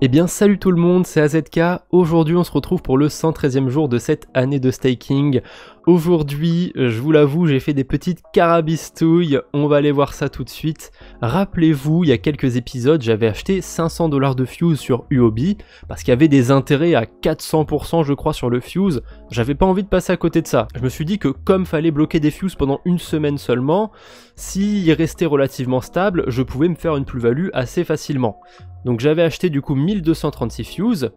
Eh bien salut tout le monde, c'est AZK. Aujourd'hui on se retrouve pour le 113e jour de cette année de staking. Aujourd'hui, je vous l'avoue, j'ai fait des petites carabistouilles, on va aller voir ça tout de suite. Rappelez-vous, il y a quelques épisodes, j'avais acheté 500 $ de Fuse sur Huobi, parce qu'il y avait des intérêts à 400% je crois sur le Fuse. J'avais pas envie de passer à côté de ça. Je me suis dit que comme fallait bloquer des Fuse pendant une semaine seulement, s'il restait relativement stable, je pouvais me faire une plus-value assez facilement. Donc j'avais acheté du coup 1236 Fuse,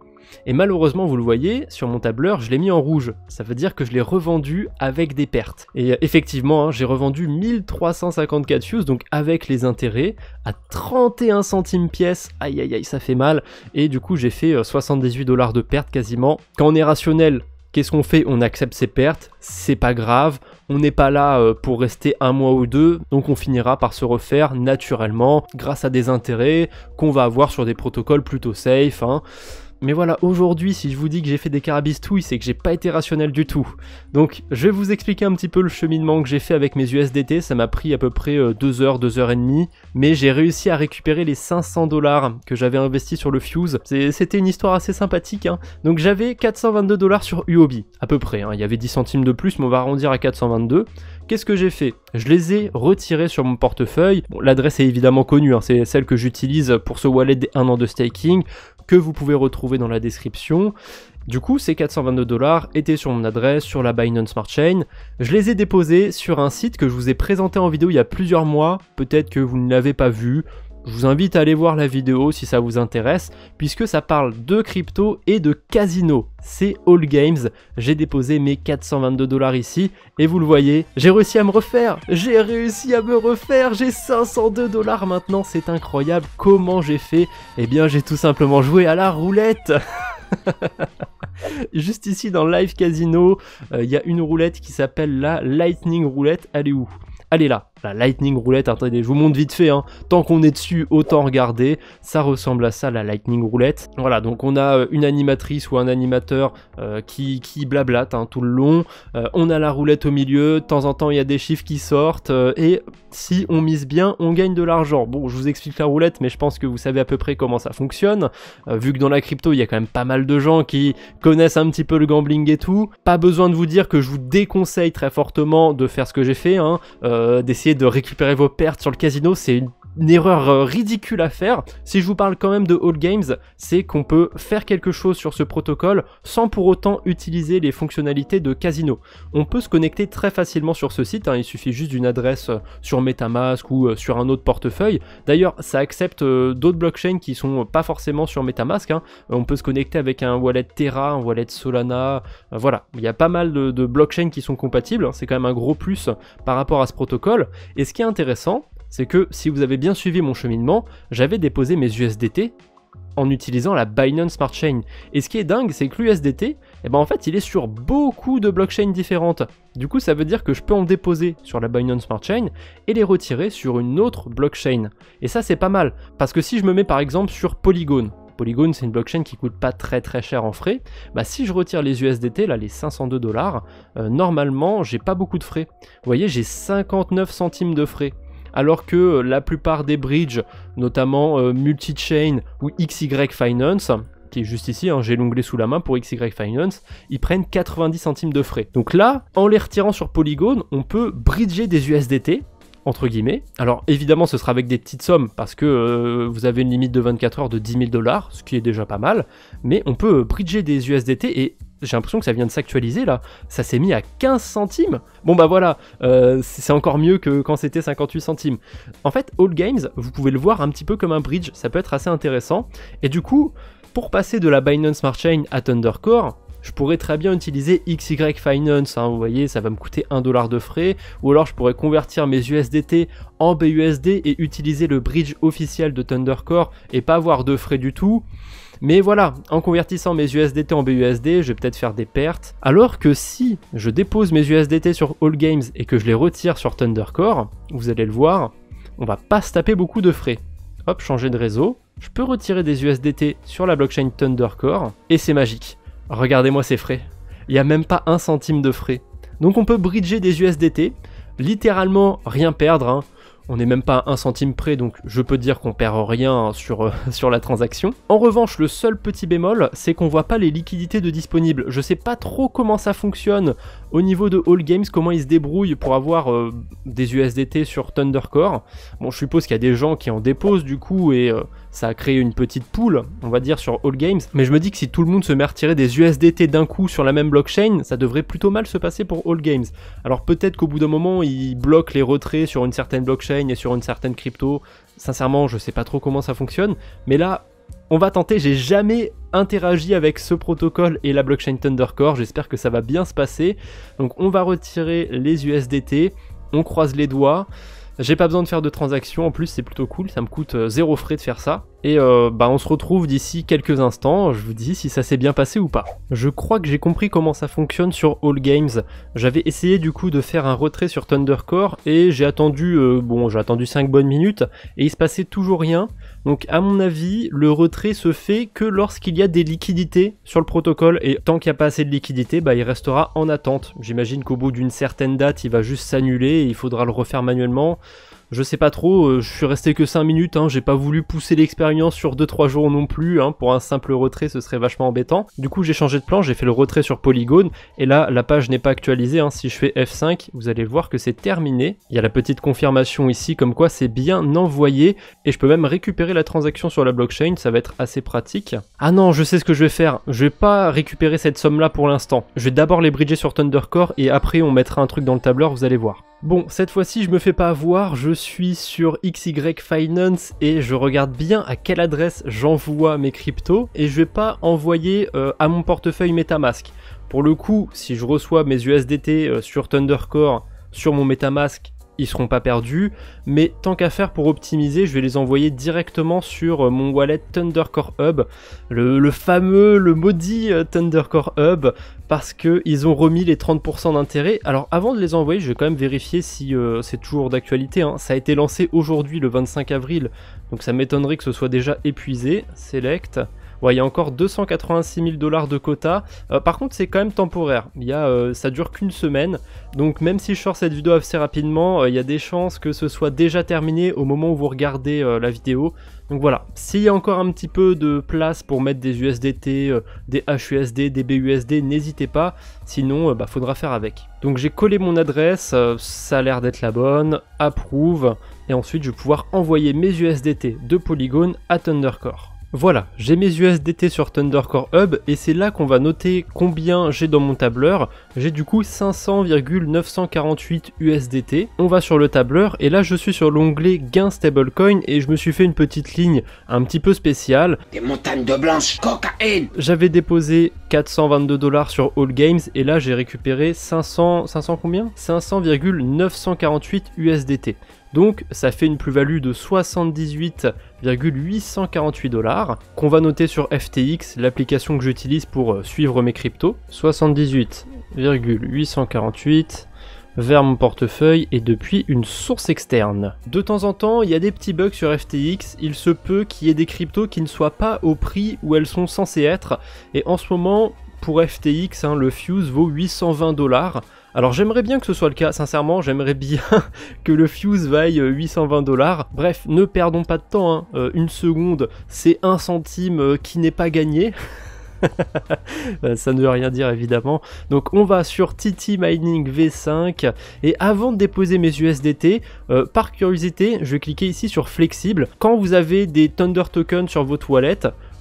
et malheureusement vous le voyez, sur mon tableur je l'ai mis en rouge, ça veut dire que je l'ai revendu avec des pertes. Et effectivement, j'ai revendu 1354 Fuse, donc avec les intérêts, à 31 centimes pièce, aïe aïe aïe ça fait mal, et du coup j'ai fait 78 $ de pertes quasiment. Quand on est rationnel, qu'est-ce qu'on fait? On accepte ses pertes, c'est pas grave, on n'est pas là pour rester un mois ou deux, donc on finira par se refaire naturellement grâce à des intérêts qu'on va avoir sur des protocoles plutôt safe, hein. Mais voilà, aujourd'hui, si je vous dis que j'ai fait des carabistouilles, c'est que j'ai pas été rationnel du tout. Donc, je vais vous expliquer un petit peu le cheminement que j'ai fait avec mes USDT. Ça m'a pris à peu près 2 heures, 2 heures et demie. Mais j'ai réussi à récupérer les 500 $ que j'avais investis sur le Fuse. C'était une histoire assez sympathique, hein. Donc, j'avais 422 $ sur Huobi, à peu près, hein. Il y avait 10 centimes de plus, mais on va arrondir à 422. Qu'est-ce que j'ai fait? Je les ai retirés sur mon portefeuille. Bon, l'adresse est évidemment connue, hein. C'est celle que j'utilise pour ce wallet des 1 an de staking, que vous pouvez retrouver dans la description. Du coup, ces 422 $ étaient sur mon adresse, sur la Binance Smart Chain. Je les ai déposés sur un site que je vous ai présenté en vidéo il y a plusieurs mois. Peut-être que vous ne l'avez pas vu. Je vous invite à aller voir la vidéo si ça vous intéresse, puisque ça parle de crypto et de casino. C'est All Games. J'ai déposé mes 422 $ ici, et vous le voyez, j'ai réussi à me refaire. J'ai 502 $ maintenant, c'est incroyable. Comment j'ai fait? Eh bien, j'ai tout simplement joué à la roulette. Juste ici dans Live Casino, il y a une roulette qui s'appelle la Lightning Roulette. Elle est où? Elle est là, la Lightning Roulette. Attendez, je vous montre vite fait, hein. Tant qu'on est dessus, autant regarder. Ça ressemble à ça, la Lightning Roulette. Voilà, donc on a une animatrice ou un animateur qui blablate, hein, tout le long. On a la roulette au milieu, de temps en temps il y a des chiffres qui sortent, et si on mise bien, on gagne de l'argent. Bon, je vous explique la roulette, mais je pense que vous savez à peu près comment ça fonctionne. Vu que dans la crypto, il y a quand même pas mal de gens qui connaissent un petit peu le gambling et tout. Pas besoin de vous dire que je vous déconseille très fortement de faire ce que j'ai fait, hein. D'essayer de récupérer vos pertes sur le casino, c'est une erreur ridicule à faire. Si je vous parle quand même de All Games, c'est qu'on peut faire quelque chose sur ce protocole sans pour autant utiliser les fonctionnalités de casino. On peut se connecter très facilement sur ce site, hein. Il suffit juste d'une adresse sur MetaMask ou sur un autre portefeuille. D'ailleurs, ça accepte d'autres blockchains qui sont pas forcément sur MetaMask, hein. On peut se connecter avec un wallet Terra, un wallet Solana, voilà. Il y a pas mal de blockchains qui sont compatibles, hein. C'est quand même un gros plus par rapport à ce protocole. Et ce qui est intéressant, c'est que si vous avez bien suivi mon cheminement, j'avais déposé mes USDT en utilisant la Binance Smart Chain. Et ce qui est dingue, c'est que l'USDT, eh ben en fait, il est sur beaucoup de blockchains différentes. Du coup, ça veut dire que je peux en déposer sur la Binance Smart Chain et les retirer sur une autre blockchain. Et ça, c'est pas mal, parce que si je me mets par exemple sur Polygon, Polygon, c'est une blockchain qui coûte pas très cher en frais. Bah, si je retire les USDT, là, les 502 $, normalement, j'ai pas beaucoup de frais. Vous voyez, j'ai 59 centimes de frais. Alors que la plupart des bridges, notamment Multichain ou XY Finance, qui est juste ici, hein, j'ai l'onglet sous la main pour XY Finance, ils prennent 90 centimes de frais. Donc là, en les retirant sur Polygon, on peut bridger des USDT, entre guillemets. Alors évidemment ce sera avec des petites sommes parce que vous avez une limite de 24 heures de 10 000 $, ce qui est déjà pas mal, mais on peut bridger des USDT et j'ai l'impression que ça vient de s'actualiser là, ça s'est mis à 15 centimes. Bon bah voilà, c'est encore mieux que quand c'était 58 centimes. En fait, All Games, vous pouvez le voir un petit peu comme un bridge, ça peut être assez intéressant. Et du coup, pour passer de la Binance Smart Chain à Thundercore, je pourrais très bien utiliser XY Finance, hein, vous voyez, ça va me coûter 1 $ de frais, ou alors je pourrais convertir mes USDT en BUSD et utiliser le bridge officiel de Thundercore et pas avoir de frais du tout. Mais voilà, en convertissant mes USDT en BUSD, je vais peut-être faire des pertes. Alors que si je dépose mes USDT sur All Games et que je les retire sur Thundercore, vous allez le voir, on va pas se taper beaucoup de frais. Hop, changer de réseau. Je peux retirer des USDT sur la blockchain Thundercore et c'est magique. Regardez-moi ces frais. Il n'y a même pas 1 centime de frais. Donc on peut bridger des USDT, littéralement rien perdre, hein. on n'est même pas à 1 centime près, donc je peux dire qu'on perd rien sur, sur la transaction. En revanche, le seul petit bémol, c'est qu'on voit pas les liquidités de disponibles. Je sais pas trop comment ça fonctionne au niveau de All Games, comment ils se débrouillent pour avoir des USDT sur Thundercore. Bon, je suppose qu'il y a des gens qui en déposent du coup, et ça a créé une petite pool, on va dire, sur All Games. Mais je me dis que si tout le monde se met à retirer des USDT d'un coup sur la même blockchain, ça devrait plutôt mal se passer pour All Games. Alors peut-être qu'au bout d'un moment, ils bloquent les retraits sur une certaine blockchain et sur une certaine crypto. Sincèrement, je sais pas trop comment ça fonctionne, mais là, on va tenter. J'ai jamais interagi avec ce protocole et la blockchain Thundercore, j'espère que ça va bien se passer. Donc on va retirer les USDT, on croise les doigts. J'ai pas besoin de faire de transactions, en plus c'est plutôt cool, ça me coûte 0 frais de faire ça. Et on se retrouve d'ici quelques instants, je vous dis si ça s'est bien passé ou pas. Je crois que j'ai compris comment ça fonctionne sur All Games. J'avais essayé du coup de faire un retrait sur Thundercore et j'ai attendu, j'ai attendu 5 bonnes minutes et il se passait toujours rien. Donc à mon avis, le retrait se fait que lorsqu'il y a des liquidités sur le protocole, et tant qu'il n'y a pas assez de liquidités, il restera en attente. J'imagine qu'au bout d'une certaine date, il va juste s'annuler et il faudra le refaire manuellement. Je sais pas trop, je suis resté que 5 minutes, j'ai pas voulu pousser l'expérience sur 2-3 jours non plus, pour un simple retrait ce serait vachement embêtant. Du coup j'ai changé de plan, j'ai fait le retrait sur Polygon, et là la page n'est pas actualisée, si je fais F5, vous allez voir que c'est terminé. Il y a la petite confirmation ici comme quoi c'est bien envoyé, et je peux même récupérer la transaction sur la blockchain, ça va être assez pratique. Ah non, je sais ce que je vais faire, je vais pas récupérer cette somme là pour l'instant. Je vais d'abord les bridger sur Thundercore, et après on mettra un truc dans le tableur, vous allez voir. Bon, cette fois-ci je me fais pas avoir, je suis sur XY Finance et je regarde bien à quelle adresse j'envoie mes cryptos, et je vais pas envoyer à mon portefeuille MetaMask. Pour le coup, si je reçois mes USDT sur Thundercore sur mon MetaMask, ils seront pas perdus, mais tant qu'à faire pour optimiser, je vais les envoyer directement sur mon wallet Thundercore Hub, le fameux, le maudit Thundercore Hub, parce qu'ils ont remis les 30% d'intérêt. Alors avant de les envoyer, je vais quand même vérifier si c'est toujours d'actualité, ça a été lancé aujourd'hui le 25 avril, donc ça m'étonnerait que ce soit déjà épuisé. Select. Ouais, il y a encore 286 000 $ de quota. Par contre, c'est quand même temporaire. Ça dure qu'une semaine. Donc, même si je sors cette vidéo assez rapidement, il y a des chances que ce soit déjà terminé au moment où vous regardez la vidéo. Donc voilà, s'il y a encore un petit peu de place pour mettre des USDT, des HUSD, des BUSD, n'hésitez pas. Sinon, faudra faire avec. Donc, j'ai collé mon adresse. Ça a l'air d'être la bonne. Approuve. Et ensuite, je vais pouvoir envoyer mes USDT de Polygon à Thundercore. Voilà, j'ai mes USDT sur Thundercore Hub et c'est là qu'on va noter combien j'ai dans mon tableur. J'ai du coup 500,948 USDT. On va sur le tableur et là je suis sur l'onglet gain stablecoin et je me suis fait une petite ligne un petit peu spéciale. Des montagnes de blanche cocaïne. J'avais déposé 422 $ sur All Games et là j'ai récupéré 500 combien 500,948 USDT. Donc ça fait une plus-value de 78,848 $ qu'on va noter sur FTX, l'application que j'utilise pour suivre mes cryptos. 78,848 vers mon portefeuille et depuis une source externe. De temps en temps, il y a des petits bugs sur FTX, il se peut qu'il y ait des cryptos qui ne soient pas au prix où elles sont censées être, et en ce moment, pour FTX, le Fuse vaut 820 $. Alors j'aimerais bien que ce soit le cas, sincèrement, j'aimerais bien que le Fuse vaille 820 $. Bref, ne perdons pas de temps, une seconde, c'est 1 centime qui n'est pas gagné. Ça ne veut rien dire évidemment. Donc on va sur TT Mining V5 et avant de déposer mes USDT, par curiosité, je vais cliquer ici sur flexible. Quand vous avez des Thunder tokens sur votre wallet,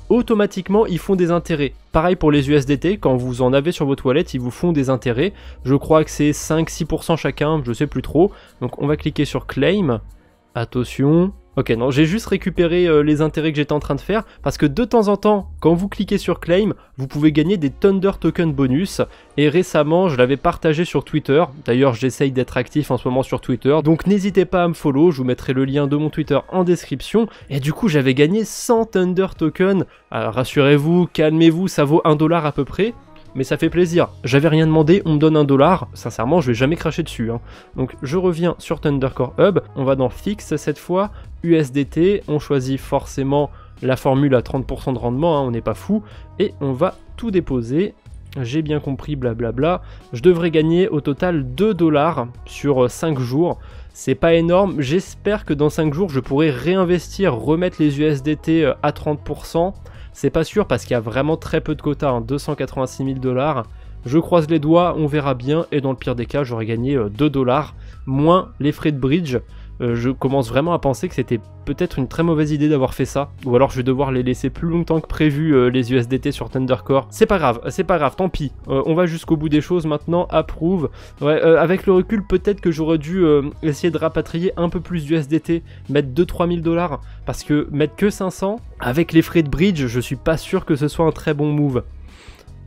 automatiquement ils font des intérêts. Pareil pour les USDT, quand vous en avez sur votre wallet, ils vous font des intérêts. Je crois que c'est 5-6% chacun, je sais plus trop. Donc on va cliquer sur Claim. Attention. Ok, non, j'ai juste récupéré les intérêts que j'étais en train de faire, parce que de temps en temps, quand vous cliquez sur Claim, vous pouvez gagner des Thunder Token bonus, et récemment, je l'avais partagé sur Twitter, d'ailleurs j'essaye d'être actif en ce moment sur Twitter, donc n'hésitez pas à me follow, je vous mettrai le lien de mon Twitter en description, et du coup j'avais gagné 100 Thunder Token, rassurez-vous, calmez-vous, ça vaut 1 $ à peu près, mais ça fait plaisir. J'avais rien demandé, on me donne 1 $. Sincèrement, je vais jamais cracher dessus. Donc je reviens sur Thundercore Hub. On va dans Fixe cette fois, USDT. On choisit forcément la formule à 30% de rendement, on n'est pas fou. Et on va tout déposer. J'ai bien compris, blablabla. Je devrais gagner au total 2 $ sur 5 jours. c'est pas énorme. J'espère que dans 5 jours je pourrai réinvestir, remettre les USDT à 30%. C'est pas sûr parce qu'il y a vraiment très peu de quotas, 286 000 $. Je croise les doigts, on verra bien, et dans le pire des cas j'aurai gagné 2 $, moins les frais de bridge. Je commence vraiment à penser que c'était peut-être une très mauvaise idée d'avoir fait ça, ou alors je vais devoir les laisser plus longtemps que prévu, les USDT sur Thundercore. C'est pas grave, tant pis. On va jusqu'au bout des choses maintenant, approuve. Ouais, avec le recul, peut-être que j'aurais dû essayer de rapatrier un peu plus d'USDT, mettre 2-3 000 $, parce que mettre que 500, avec les frais de bridge, je suis pas sûr que ce soit un très bon move.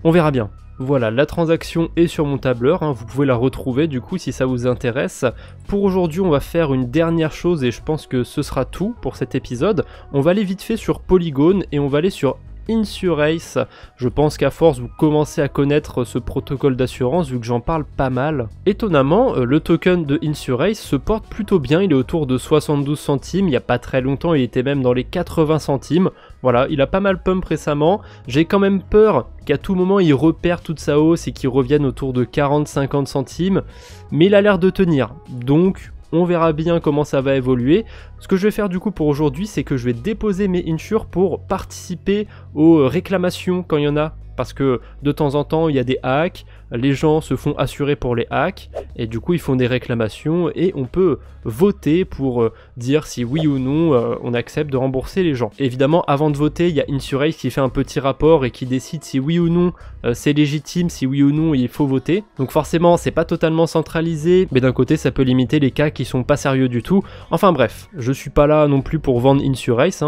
On verra bien. Voilà, la transaction est sur mon tableur, vous pouvez la retrouver du coup si ça vous intéresse. Pour aujourd'hui, on va faire une dernière chose et je pense que ce sera tout pour cet épisode. On va aller vite fait sur Polygon et on va aller sur Insurace. Je pense qu'à force vous commencez à connaître ce protocole d'assurance vu que j'en parle pas mal. Étonnamment, le token de Insurace se porte plutôt bien, il est autour de 72 centimes, il n'y a pas très longtemps il était même dans les 80 centimes. Voilà, il a pas mal pump récemment, j'ai quand même peur qu'à tout moment il repère toute sa hausse et qu'il revienne autour de 40-50 centimes, mais il a l'air de tenir, donc on verra bien comment ça va évoluer. Ce que je vais faire du coup pour aujourd'hui, c'est que je vais déposer mes insures pour participer aux réclamations quand il y en a. Parce que de temps en temps, il y a des hacks, les gens se font assurer pour les hacks, et du coup ils font des réclamations, et on peut voter pour dire si oui ou non on accepte de rembourser les gens. Évidemment, avant de voter, il y a Insurace qui fait un petit rapport et qui décide si oui ou non c'est légitime, si oui ou non il faut voter. Donc forcément, c'est pas totalement centralisé, mais d'un côté ça peut limiter les cas qui sont pas sérieux du tout. Enfin bref, je suis pas là non plus pour vendre Insurace,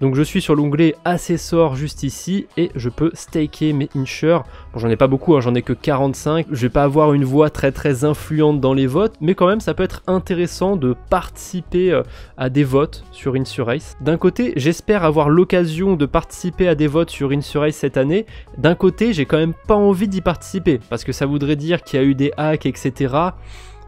donc je suis sur l'onglet Accessor juste ici, et je peux staker mes insures. Bon, j'en ai pas beaucoup, j'en ai que 45, je vais pas avoir une voix très influente dans les votes, mais quand même ça peut être intéressant de participer à des votes sur Insurace. D'un côté, j'espère avoir l'occasion de participer à des votes sur Insurace cette année. D'un côté, j'ai quand même pas envie d'y participer, parce que ça voudrait dire qu'il y a eu des hacks, etc.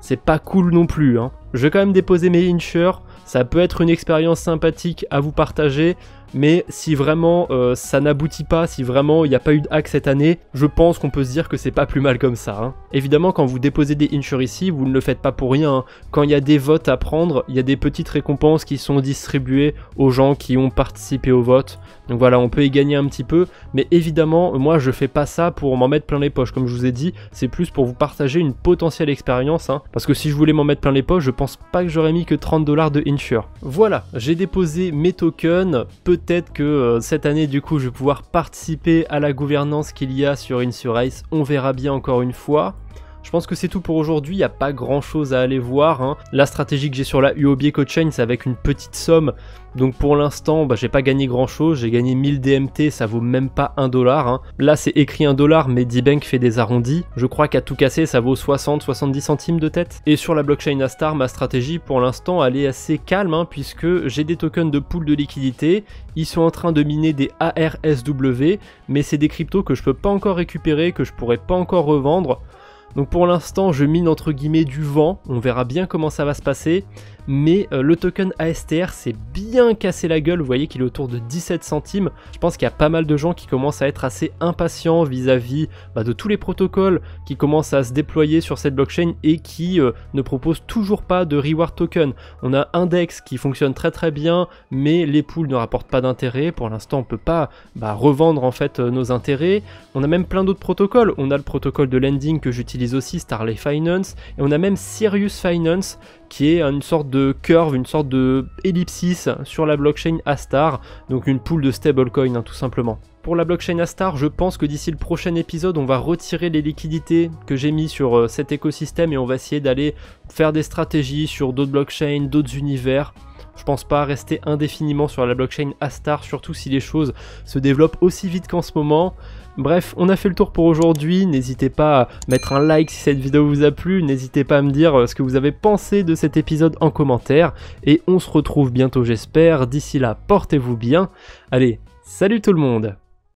C'est pas cool non plus. Je vais quand même déposer mes insures, ça peut être une expérience sympathique à vous partager, mais si vraiment ça n'aboutit pas, si vraiment il n'y a pas eu de hack cette année, je pense qu'on peut se dire que c'est pas plus mal comme ça. Évidemment, quand vous déposez des insures ici, vous ne le faites pas pour rien. Quand il y a des votes à prendre, il y a des petites récompenses qui sont distribuées aux gens qui ont participé au vote. Donc voilà, on peut y gagner un petit peu, mais évidemment, moi je fais pas ça pour m'en mettre plein les poches. Comme je vous ai dit, c'est plus pour vous partager une potentielle expérience, parce que si je voulais m'en mettre plein les poches, je pense pas que j'aurais mis que 30 $ de insure. Voilà, j'ai déposé mes tokens. Peut-être que cette année, du coup, je vais pouvoir participer à la gouvernance qu'il y a sur Insurace. On verra bien encore une fois. Je pense que c'est tout pour aujourd'hui, il n'y a pas grand chose à aller voir. La stratégie que j'ai sur la UOB CoChain, c'est avec une petite somme. Donc pour l'instant, j'ai pas gagné grand chose, j'ai gagné 1000 DMT, ça vaut même pas 1 $. Là c'est écrit 1 $, mais D-Bank fait des arrondis. Je crois qu'à tout casser, ça vaut 60-70 centimes de tête. Et sur la blockchain Astar, ma stratégie pour l'instant, elle est assez calme, puisque j'ai des tokens de pool de liquidité. Ils sont en train de miner des ARSW, mais c'est des cryptos que je peux pas encore récupérer, que je pourrais pas encore revendre. Donc pour l'instant je mine entre guillemets du vent, on verra bien comment ça va se passer, mais le token ASTR s'est bien cassé la gueule, vous voyez qu'il est autour de 17 centimes, je pense qu'il y a pas mal de gens qui commencent à être assez impatients vis-à-vis de tous les protocoles qui commencent à se déployer sur cette blockchain et qui ne proposent toujours pas de reward token. On a Index qui fonctionne très bien, mais les pools ne rapportent pas d'intérêt, pour l'instant on peut pas revendre en fait nos intérêts. On a même plein d'autres protocoles, on a le protocole de lending que j'utilise aussi, Starley Finance, et on a même Sirius Finance qui est une sorte de curve, une sorte de ellipsis sur la blockchain Astar, donc une pool de stablecoin tout simplement. Pour la blockchain Astar, je pense que d'ici le prochain épisode, on va retirer les liquidités que j'ai mis sur cet écosystème et on va essayer d'aller faire des stratégies sur d'autres blockchains, d'autres univers. Je pense pas rester indéfiniment sur la blockchain Astar, surtout si les choses se développent aussi vite qu'en ce moment. Bref, on a fait le tour pour aujourd'hui, n'hésitez pas à mettre un like si cette vidéo vous a plu, n'hésitez pas à me dire ce que vous avez pensé de cet épisode en commentaire, et on se retrouve bientôt j'espère, d'ici là portez-vous bien, allez, salut tout le monde!